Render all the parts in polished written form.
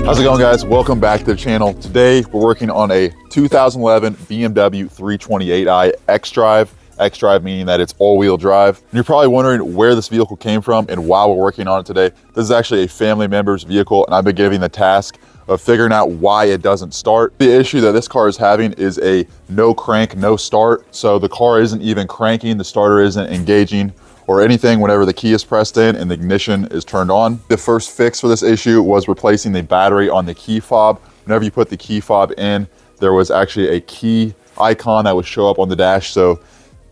How's it going, guys? Welcome back to the channel. Today we're working on a 2011 BMW 328i Xdrive. Xdrive meaning that it's all-wheel drive. And you're probably wondering where this vehicle came from and why we're working on it today. This is actually a family member's vehicle, and I've been given the task of figuring out why it doesn't start. The issue that this car is having is a no crank, no start. So the car isn't even cranking, the starter isn't engaging or anything whenever the key is pressed in and the ignition is turned on. The first fix for this issue was replacing the battery on the key fob. Whenever you put the key fob in, there was actually a key icon that would show up on the dash. So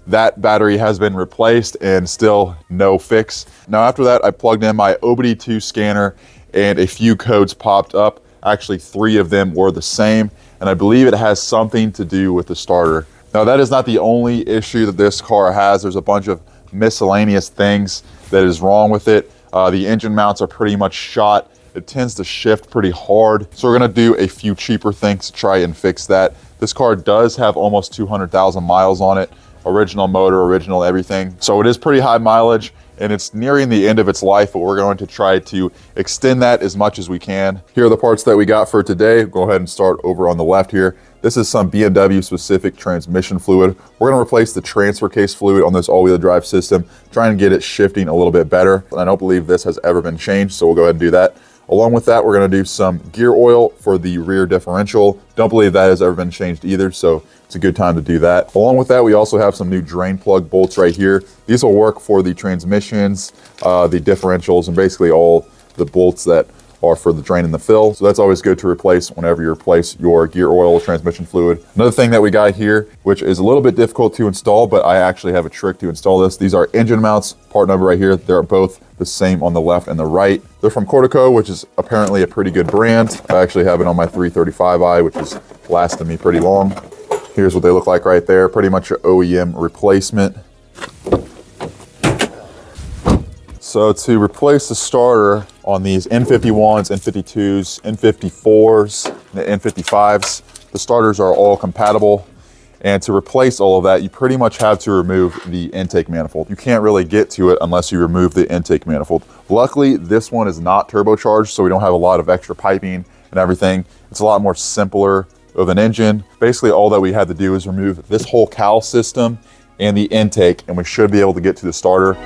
that battery has been replaced and still no fix. Now after that, I plugged in my OBD2 scanner and a few codes popped up. Actually, 3 of them were the same, and I believe it has something to do with the starter. Now that is not the only issue that this car has. There's a bunch of miscellaneous things that is wrong with it. The engine mounts are pretty much shot. It tends to shift pretty hard. So we're gonna do a few cheaper things to try and fix that. This car does have almost 200,000 miles on it. Original motor, original everything. So it is pretty high mileage and it's nearing the end of its life, but we're going to try to extend that as much as we can. Here are the parts that we got for today. Go ahead and start over on the left here. This is some BMW specific transmission fluid. We're gonna replace the transfer case fluid on this all-wheel drive system, trying to get it shifting a little bit better. And I don't believe this has ever been changed, so we'll go ahead and do that. Along with that, we're gonna do some gear oil for the rear differential. Don't believe that has ever been changed either, so it's a good time to do that. Along with that, we also have some new drain plug bolts right here. These will work for the transmissions, the differentials, and basically all the bolts that are for the drain and the fill. So that's always good to replace whenever you replace your gear oil, transmission fluid. Another thing that we got here, which is a little bit difficult to install, but I actually have a trick to install this. These are engine mounts, part number right here. They're both the same on the left and the right. They're from Cortico, which is apparently a pretty good brand. I actually have it on my 335i, which has lasted me pretty long. Here's what they look like right there. Pretty much an OEM replacement. So to replace the starter on these N51s, N52s, N54s, the N55s, the starters are all compatible. And to replace all of that, you pretty much have to remove the intake manifold. You can't really get to it unless you remove the intake manifold. Luckily, this one is not turbocharged, so we don't have a lot of extra piping and everything. It's a lot more simpler of an engine. Basically, all that we had to do is remove this whole cowl system and the intake, and we should be able to get to the starter.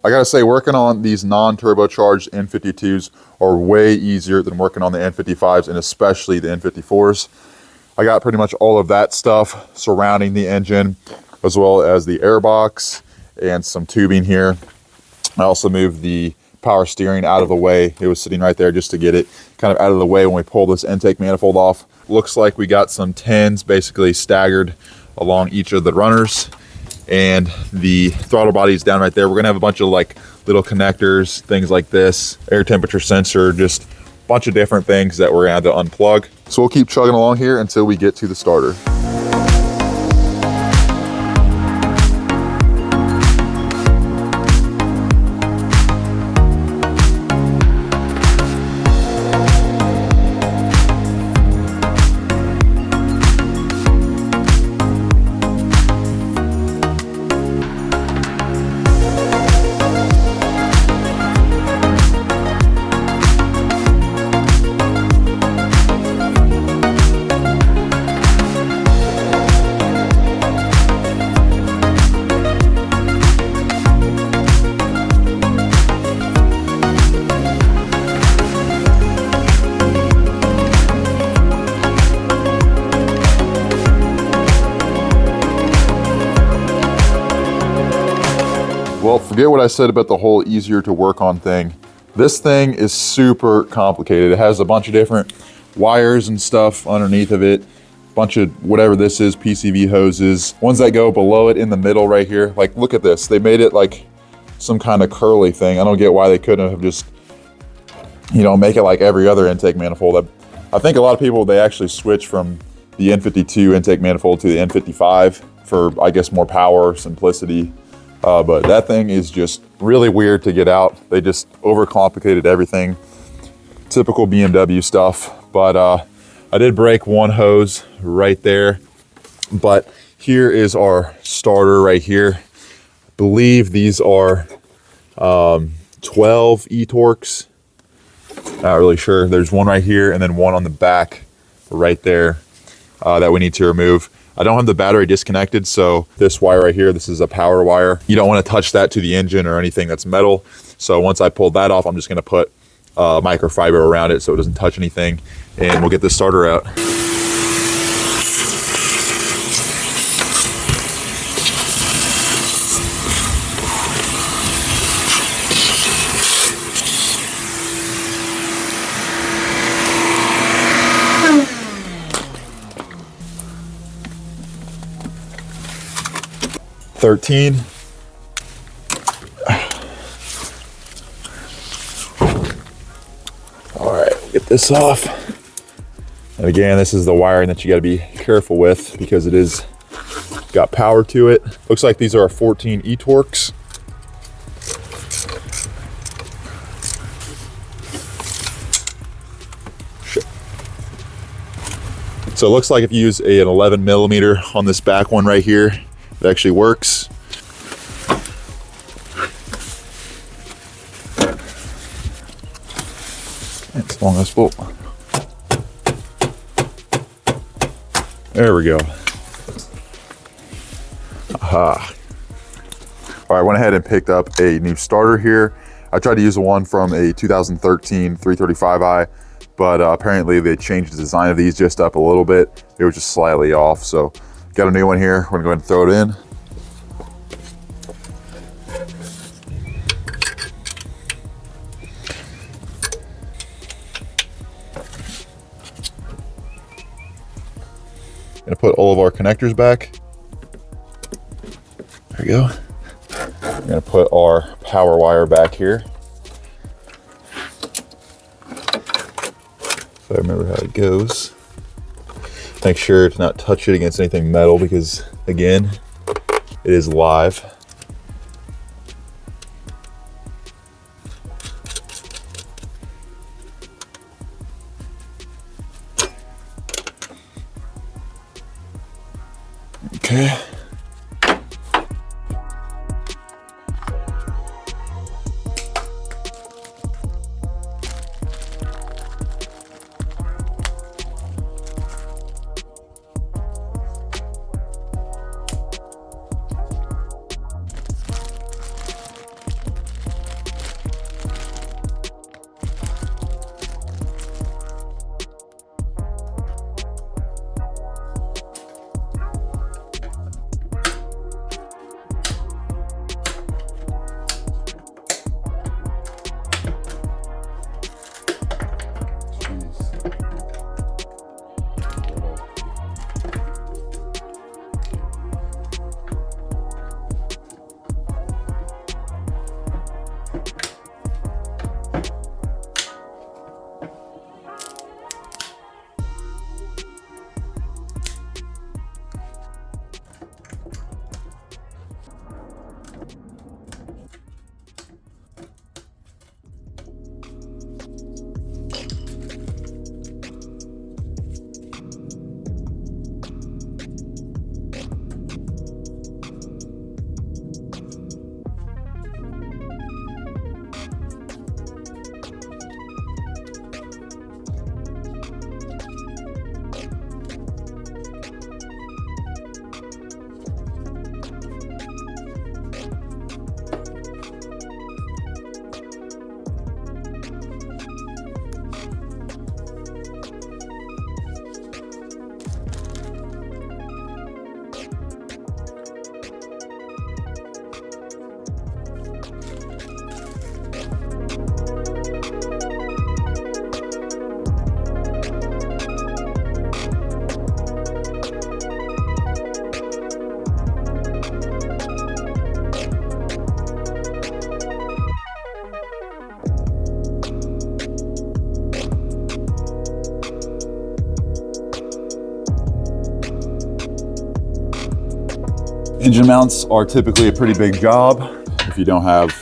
I gotta say, working on these non-turbocharged N52s are way easier than working on the N55s and especially the N54s. I got pretty much all of that stuff surrounding the engine, as well as the airbox and some tubing here. I also moved the power steering out of the way. It was sitting right there just to get it kind of out of the way when we pull this intake manifold off. Looks like we got some 10s basically staggered along each of the runners. And the throttle body is down right there. We're gonna have a bunch of like little connectors, things like this, air temperature sensor, just a bunch of different things that we're gonna have to unplug. So we'll keep chugging along here until we get to the starter. Well, forget what I said about the whole easier to work on thing. This thing is super complicated. It has a bunch of different wires and stuff underneath of it. Bunch of whatever this is, PCV hoses. Ones that go below it in the middle right here. Like, look at this. They made it like some kind of curly thing. I don't get why they couldn't have just, you know, make it like every other intake manifold. I think a lot of people, they actually switch from the N52 intake manifold to the N55 for, I guess, more power, simplicity. But that thing is just really weird to get out. They just overcomplicated everything. Typical BMW stuff. But I did break one hose right there. But here is our starter right here. I believe these are 12 e-torques. Not really sure. There's one right here and then one on the back right there that we need to remove. I don't have the battery disconnected, so this wire right here, this is a power wire. You don't want to touch that to the engine or anything that's metal. So once I pull that off, I'm just going to put microfiber around it so it doesn't touch anything, and we'll get this starter out. $13. All right, get this off. And again, this is the wiring that you got to be careful with because it is got power to it. Looks like these are 14 e-torques. So it looks like if you use an 11 millimeter on this back one right here, it actually works. It's long as bolt. There we go. Aha. All right, I went ahead and picked up a new starter here. I tried to use the one from a 2013 335i, but apparently they changed the design of these just up a little bit. It was just slightly off, so got a new one here. We're gonna go ahead and throw it in. Gonna put all of our connectors back. There we go. We're gonna put our power wire back here. If I remember how it goes. Make sure to not touch it against anything metal because, again, it is live. Okay. Engine mounts are typically a pretty big job. If you don't have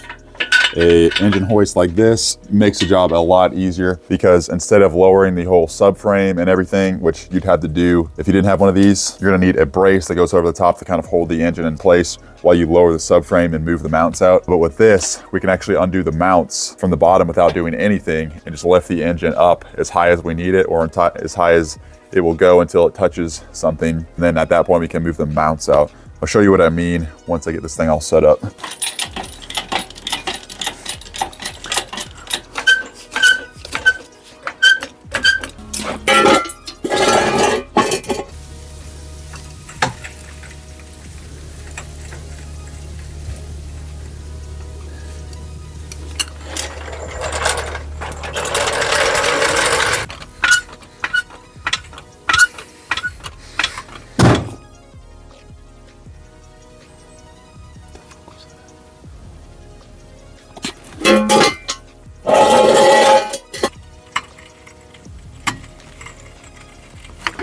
a engine hoist like this, makes the job a lot easier, because instead of lowering the whole subframe and everything, which you'd have to do if you didn't have one of these, you're gonna need a brace that goes over the top to kind of hold the engine in place while you lower the subframe and move the mounts out. But with this, we can actually undo the mounts from the bottom without doing anything and just lift the engine up as high as we need it, or as high as it will go until it touches something. And then at that point, we can move the mounts out. I'll show you what I mean once I get this thing all set up.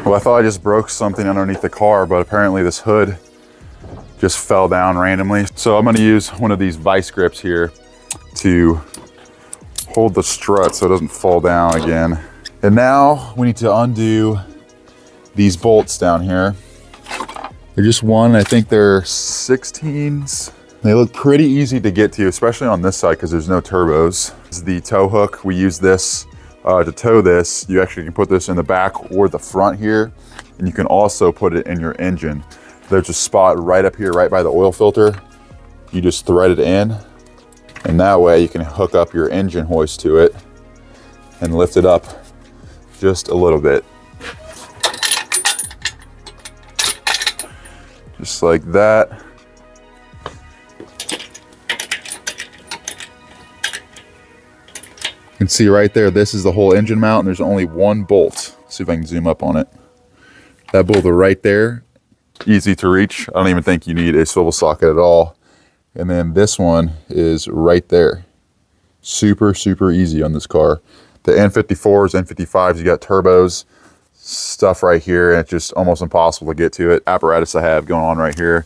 Well, I thought I just broke something underneath the car, but apparently this hood just fell down randomly. So I'm gonna use one of these vice grips here to hold the strut so it doesn't fall down again. And now we need to undo these bolts down here. They're just one, I think they're 16s. They look pretty easy to get to, especially on this side because there's no turbos. This is the tow hook. We use this to tow this. You actually can put this in the back or the front here, and you can also put it in your engine. There's a spot right up here, right by the oil filter. You just thread it in, and that way you can hook up your engine hoist to it and lift it up just a little bit. Just like that. You can see right there, this is the whole engine mount, and there's only one bolt. See if I can zoom up on it. That bolt right there, easy to reach. I don't even think you need a swivel socket at all. And then this one is right there. Super, super easy on this car. The N54s, N55s, you got turbos, stuff right here, and it's just almost impossible to get to it. Apparatus I have going on right here.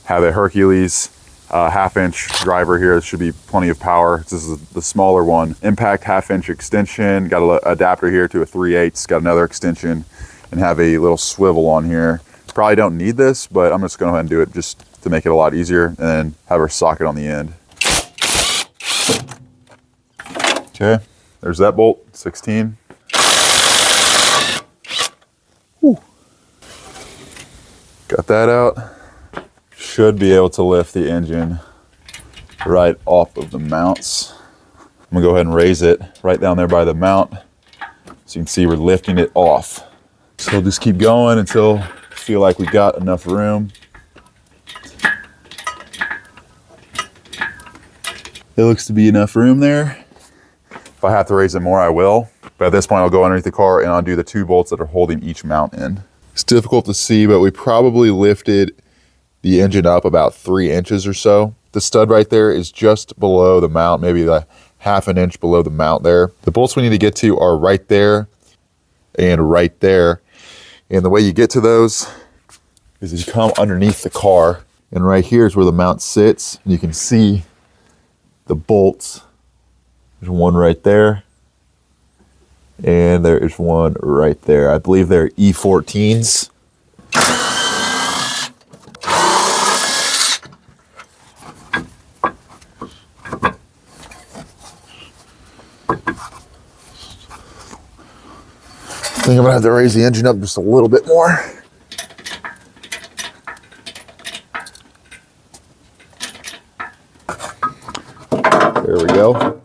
Have a Hercules half-inch driver here. This should be plenty of power. This is the smaller one. Impact half-inch extension. Got an adapter here to a 3/8. Got another extension, and have a little swivel on here. Probably don't need this, but I'm just going to go ahead and do it just to make it a lot easier, and then have our socket on the end. Okay, there's that bolt, 16. Whew. Got that out. Should be able to lift the engine right off of the mounts. I'm gonna go ahead and raise it right down there by the mount. So you can see we're lifting it off. So just keep going until I feel like we've got enough room. It looks to be enough room there. If I have to raise it more, I will. But at this point, I'll go underneath the car and undo the two bolts that are holding each mount in. It's difficult to see, but we probably lifted the engine up about 3 inches or so. The stud right there is just below the mount, maybe the half an inch below the mount there. The bolts we need to get to are right there and right there. And the way you get to those is you come underneath the car, and right here is where the mount sits. And you can see the bolts. There's one right there, and there is one right there. I believe they're E14s. I think I'm gonna have to raise the engine up just a little bit more. There we go.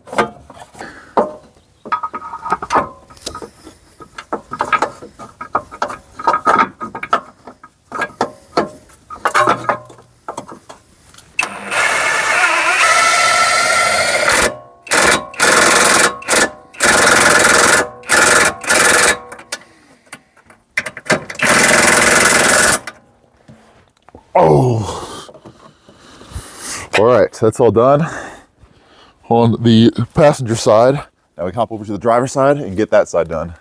Oh, all right, so that's all done on the passenger side. Now we can hop over to the driver's side and get that side done.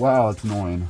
Wow, that's annoying.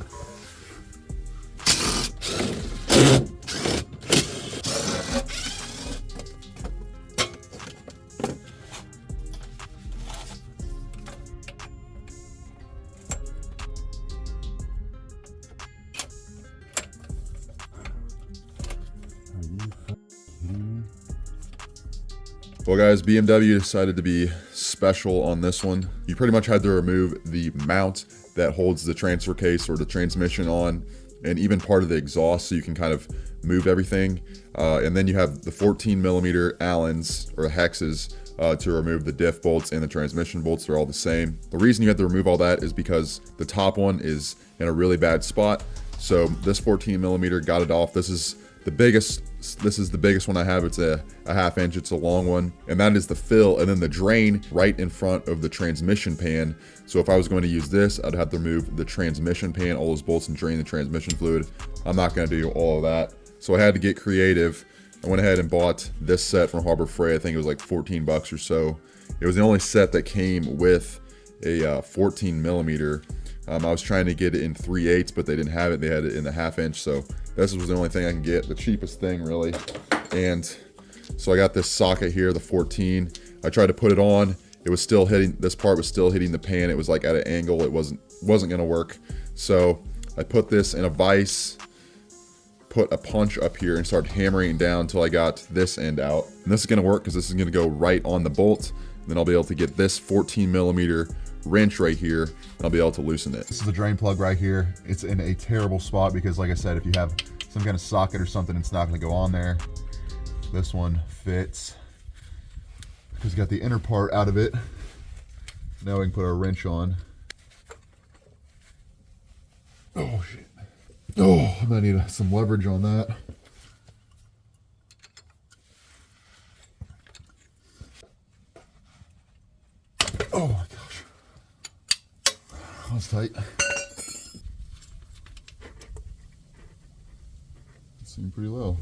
Well guys, BMW decided to be special on this one. You pretty much had to remove the mount that holds the transfer case or the transmission on, and even part of the exhaust so you can kind of move everything. And then you have the 14mm Allens or hexes to remove the diff bolts and the transmission bolts. They're all the same. The reason you have to remove all that is because the top one is in a really bad spot. So this 14mm got it off. This is the biggest one I have. It's a ½ inch. It's a long one, and that is the fill, and then the drain right in front of the transmission pan. So if I was going to use this, I'd have to remove the transmission pan, all those bolts, and drain the transmission fluid. I'm not going to do all of that, so I had to get creative. I went ahead and bought this set from Harbor Freight. I think it was like 14 bucks or so. It was the only set that came with a 14mm. I was trying to get it in 3/8, but they didn't have it. They had it in the ½ inch, so this was the only thing I can get, the cheapest thing really. And so I got this socket here, the 14. I tried to put it on. It was still hitting, this part was still hitting the pan. It was like at an angle. It wasn't gonna work. So I put this in a vise, put a punch up here, and started hammering it down until I got this end out. And this is gonna work because this is gonna go right on the bolt. And then I'll be able to get this 14mm wrench right here, and I'll be able to loosen it. This is the drain plug right here. It's in a terrible spot because, like I said, if you have some kind of socket or something, it's not going to go on there. This one fits because you got the inner part out of it. Now we can put our wrench on. Oh shit. Oh, I'm gonna need some leverage on that. Oh my gosh. That was tight. It seemed pretty low.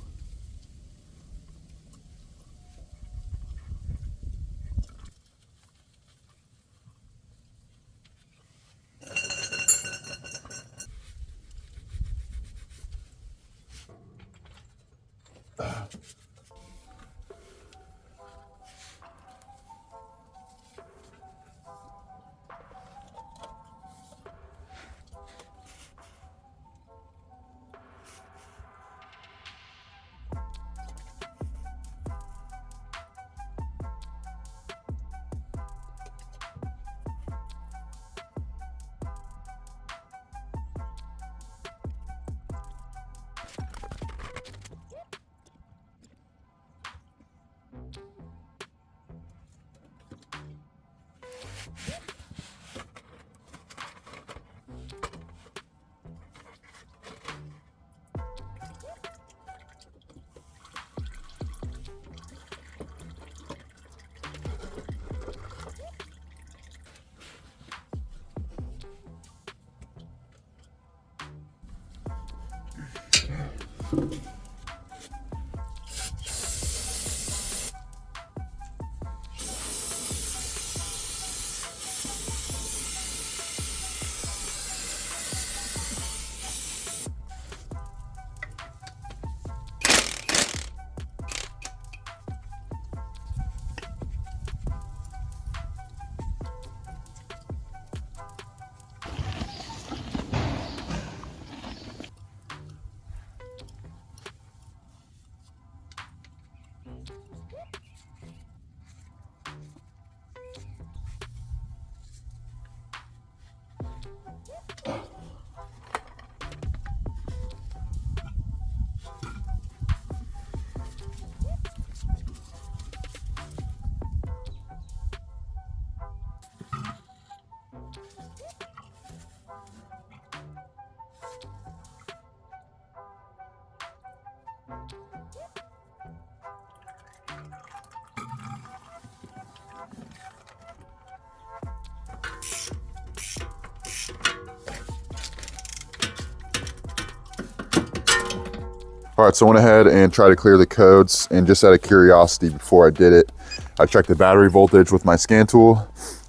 All right, so I went ahead and tried to clear the codes, and just out of curiosity before I did it, I checked the battery voltage with my scan tool,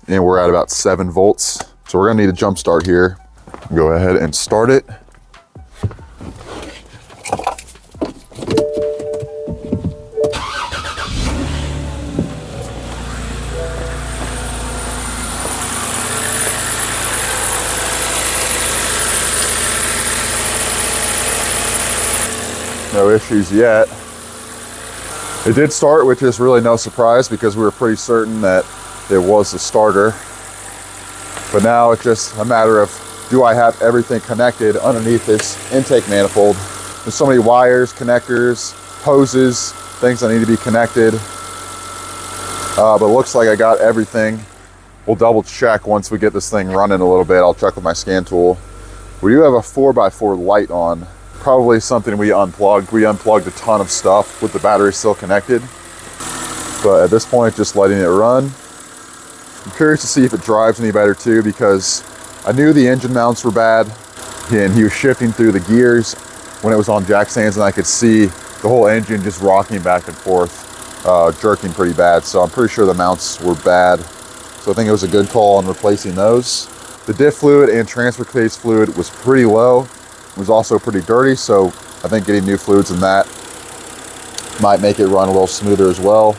and we're at about 7 volts. So we're gonna need a jump start here. Go ahead and start it. No issues yet. It did start, which is really no surprise because we were pretty certain that it was the starter. But now it's just a matter of, do I have everything connected underneath this intake manifold? There's so many wires, connectors, hoses, things that need to be connected. But it looks like I got everything. We'll double check once we get this thing running a little bit. I'll check with my scan tool. We do have a 4x4 light on. Probably something we unplugged. We unplugged a ton of stuff with the battery still connected. But at this point, just letting it run. I'm curious to see if it drives any better too, because I knew the engine mounts were bad and he was shifting through the gears when it was on jack stands, and I could see the whole engine just rocking back and forth, jerking pretty bad. So I'm pretty sure the mounts were bad. So I think it was a good call on replacing those. The diff fluid and transfer case fluid was pretty low. It was also pretty dirty, so I think getting new fluids in that might make it run a little smoother as well.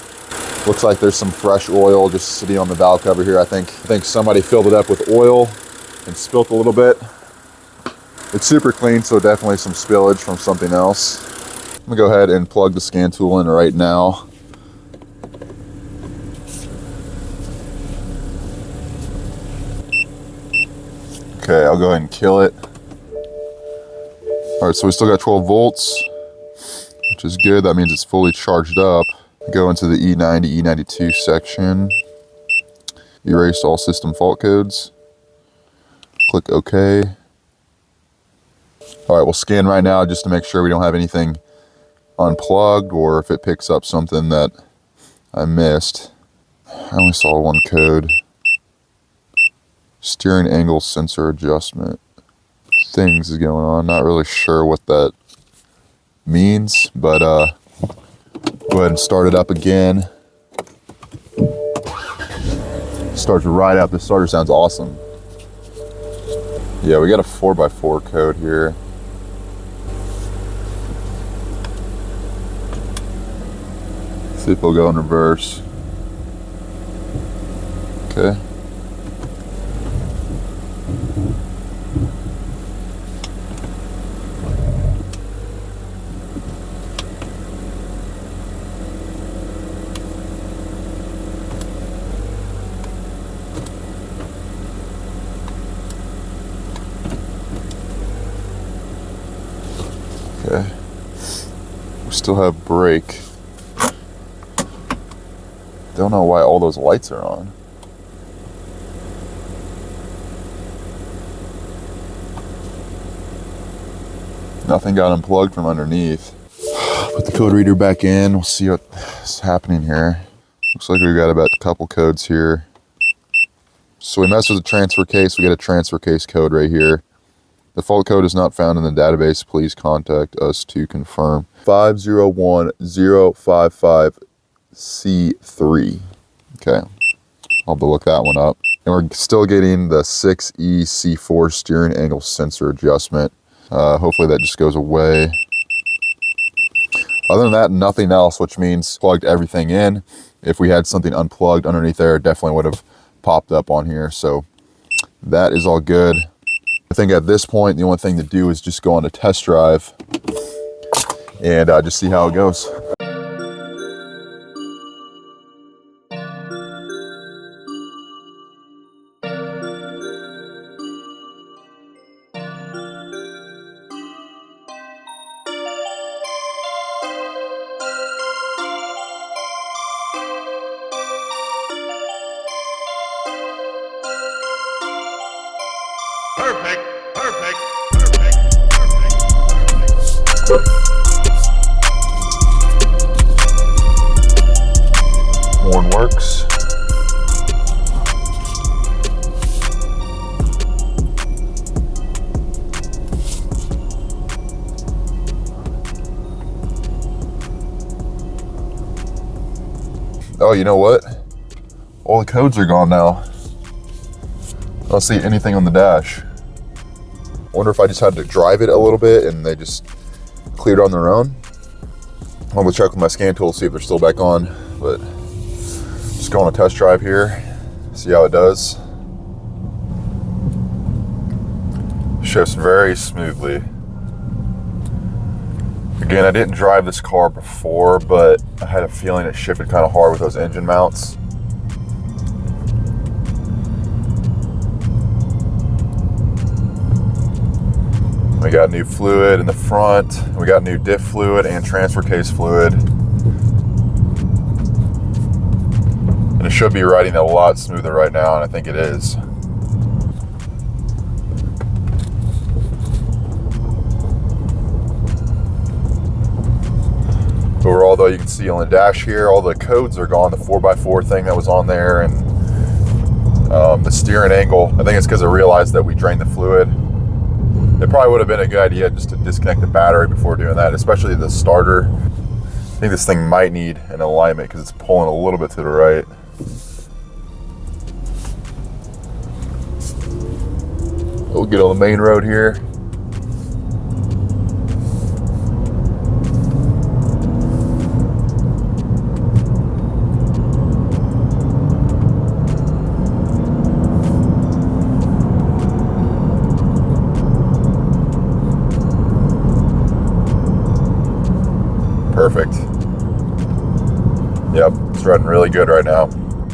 Looks like there's some fresh oil just sitting on the valve cover here. I think somebody filled it up with oil and spilt a little bit. It's super clean, so definitely some spillage from something else. I'm gonna go ahead and plug the scan tool in right now. Okay, I'll go ahead and kill it. All right, so we still got 12 volts, which is good. That means it's fully charged up. Go into the E90, E92 section. Erase all system fault codes. Click OK. All right, we'll scan right now just to make sure we don't have anything unplugged, or if it picks up something that I missed. I only saw one code. Steering angle sensor adjustment. Things is going on. Not really sure what that means, but go ahead and start it up again. Starts right up. The starter sounds awesome. Yeah, we got a 4x4 code here. See if we'll go in reverse. Okay. Okay. We still have brake. Don't know why all those lights are on. Nothing got unplugged from underneath. Put the code reader back in. We'll see what's happening here. Looks like we've got about a couple codes here. So we messed with the transfer case. We got a transfer case code right here. The fault code is not found in the database. Please contact us to confirm. 501055C3. Okay, I'll have to look that one up. And we're still getting the 6EC4 steering angle sensor adjustment. Hopefully that just goes away. Other than that, nothing else, which means plugged everything in. If we had something unplugged underneath there, it definitely would have popped up on here. So that is all good. I think at this point, the only thing to do is just go on a test drive and just see how it goes. Perfect, perfect, perfect, perfect, perfect. Horn works. Oh, you know what? All the codes are gone now. I don't see anything on the dash. I wonder if I just had to drive it a little bit and they just cleared on their own. I'm gonna check with my scan tool, see if they're still back on, but just go on a test drive here, see how it does. Shifts very smoothly. Again, I didn't drive this car before, but I had a feeling it shifted kind of hard with those engine mounts. We got new fluid in the front. We got new diff fluid and transfer case fluid. And it should be riding a lot smoother right now, and I think it is. Overall though, you can see on the dash here, all the codes are gone. The 4x4 thing that was on there, and the steering angle. I think it's because I realized that we drained the fluid. It probably would have been a good idea just to disconnect the battery before doing that, especially the starter. I think this thing might need an alignment because it's pulling a little bit to the right. We'll get on the main road here. Perfect. Yep, it's running really good right now.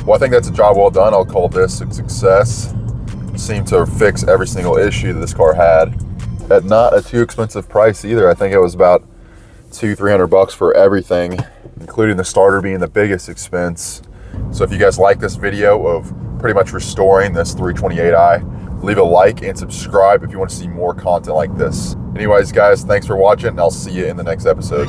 Well, I think that's a job well done. I'll call this a success. Seemed to fix every single issue that this car had at not a too expensive price either. I think it was about $200-300 for everything, including the starter being the biggest expense. So if you guys like this video of pretty much restoring this 328i, leave a like and subscribe if you want to see more content like this. Anyways, guys, thanks for watching, and I'll see you in the next episode.